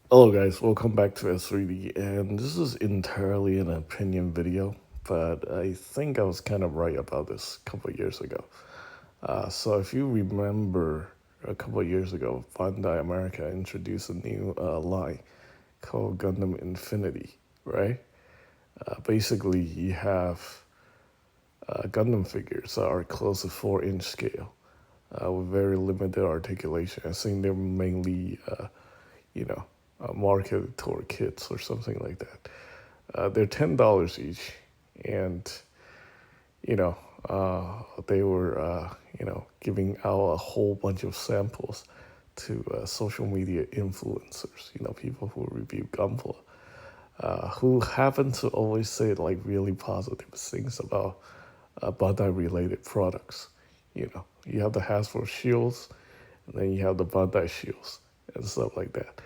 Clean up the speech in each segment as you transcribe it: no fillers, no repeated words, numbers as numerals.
Hello guys, welcome back to S3D, and this is entirely an opinion video, but I think I was kind of right about this a couple of years ago. So if you remember, a couple of years ago, Bandai America introduced a new line called Gundam Infinity, right? Basically, you have Gundam figures that are close to 4-inch scale with very limited articulation. I think they're mainly, you know, marketed toward kids or something like that. They're $10 each, and you know they were giving out a whole bunch of samples to social media influencers. People who review Gunpla, who happen to always say like really positive things about Bandai related products. You have the Hasbro shields, and then you have the Bandai shields and stuff like that.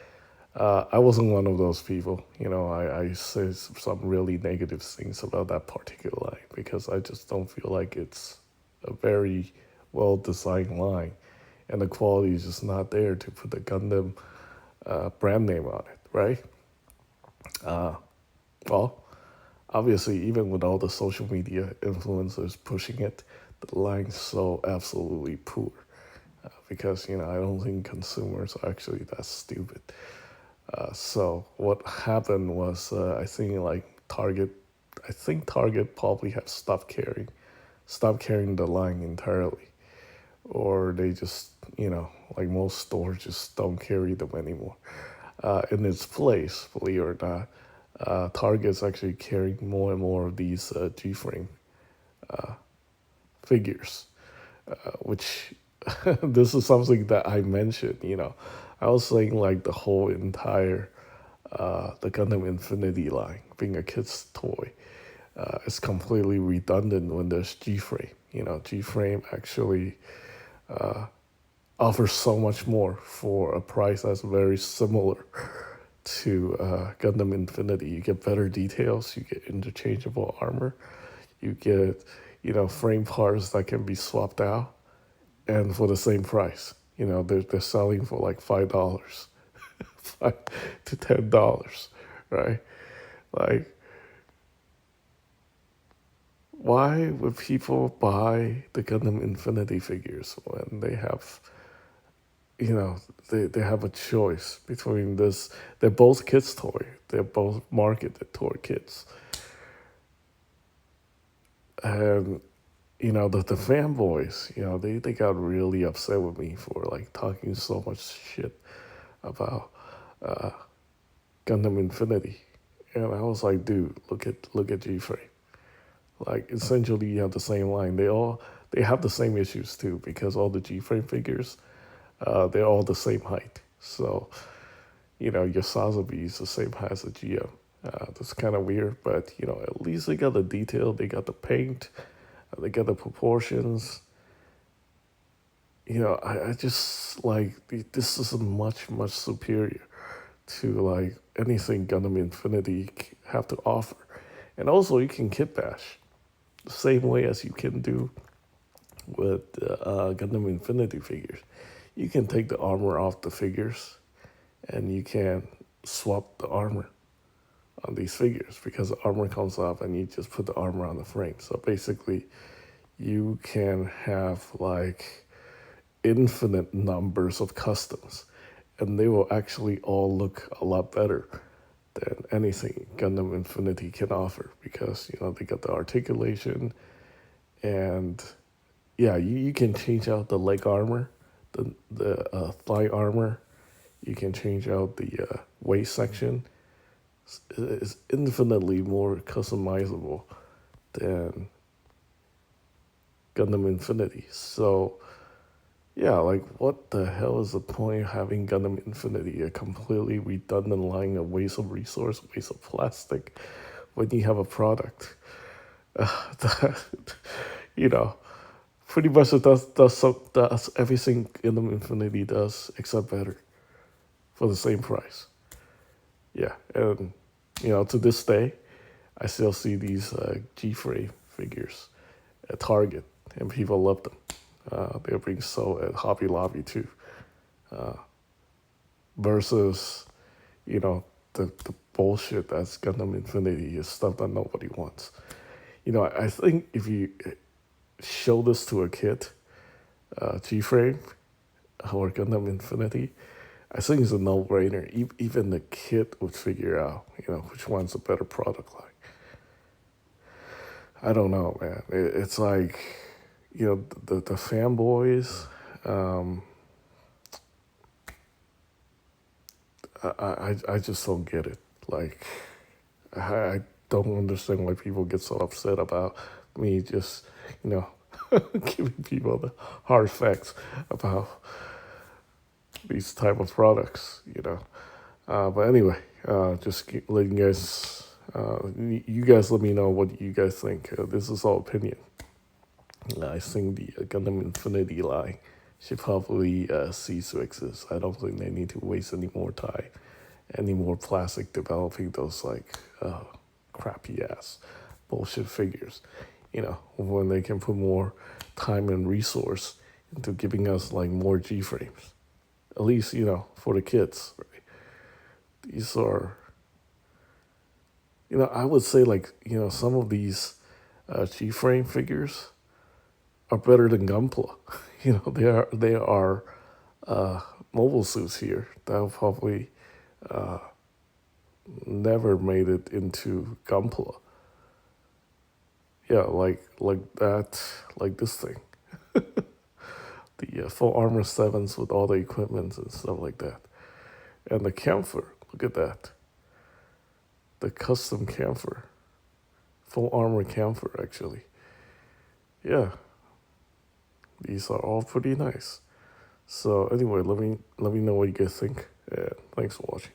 I wasn't one of those people. I say some really negative things about that particular line because I just don't feel like it's a very well designed line, and the quality is just not there to put the Gundam brand name on it, right? Well, obviously, even with all the social media influencers pushing it, the line's so absolutely poor because I don't think consumers are actually that stupid. So what happened was I think Target probably have stopped carrying the line entirely, or they just like most stores just don't carry them anymore. In its place, believe it or not, Target's actually carrying more and more of these G-frame figures, which this is something that I mentioned. I was saying like the whole entire the Gundam Infinity line being a kid's toy is completely redundant when there's G-frame. G-frame actually offers so much more for a price that's very similar to Gundam Infinity. You get better details, you get interchangeable armor, you get frame parts that can be swapped out, and for the same price. They're selling for like $5, $5 to $10, right? Like, why would people buy the Gundam Infinity figures when they have, you know, they have a choice between this? They're both kids' toy. They're both marketed toward kids, and the fanboys. They got really upset with me for like talking so much shit about Gundam Infinity, and I was like, dude, look at G Frame. Like essentially, you have the same line. They have the same issues too because all the G frame figures, they're all the same height. So your Sazabi is the same height as a GM. That's kind of weird, but at least they got the detail. They got the paint. They got the proportions. I just like this is much superior to like anything Gundam Infinity have to offer, and also you can kit bash the same way as you can do with Gundam Infinity figures. You can take the armor off the figures, and you can swap the armor on these figures because the armor comes off, and you just put the armor on the frame. So basically, you can have like infinite numbers of customs, and they will actually all look a lot better than anything Gundam Infinity can offer because they got the articulation, and yeah, you can change out the leg armor, the thigh armor. You can change out the waist section. It's infinitely more customizable than Gundam Infinity. So yeah, like what the hell is the point of having Gundam Infinity, a completely redundant line, a waste of resource, waste of plastic, when you have a product that, you know, pretty much it does everything Gundam Infinity does except better for the same price. Yeah, and to this day, I still see these G-frame figures at Target, and people love them. They're being sold at Hobby Lobby too. Versus, the bullshit that's Gundam Infinity is stuff that nobody wants. I think if you show this to a kid, G-Frame or Gundam Infinity, I think it's a no-brainer. Even the kid would figure out, which one's a better product line. I don't know, man. It's like, the fanboys. I just don't get it. Like, I don't understand why people get so upset about me just, giving people the hard facts about these type of products. But anyway, just letting you guys, you guys let me know what you guys think. This is all opinion. I think the Gundam Infinity line should probably cease to exist. I don't think they need to waste any more time, any more plastic developing those like crappy ass bullshit figures. When they can put more time and resource into giving us like more G frames, at least for the kids. Right? These are, I would say like some of these G frame figures are better than Gunpla. They are mobile suits here that have probably never made it into Gunpla. Yeah, like that, like this thing, the full armor sevens with all the equipment and stuff like that, and the camphor. Look at that, the custom camphor, full armor camphor actually. Yeah, these are all pretty nice. So anyway, let me know what you guys think. And thanks for watching.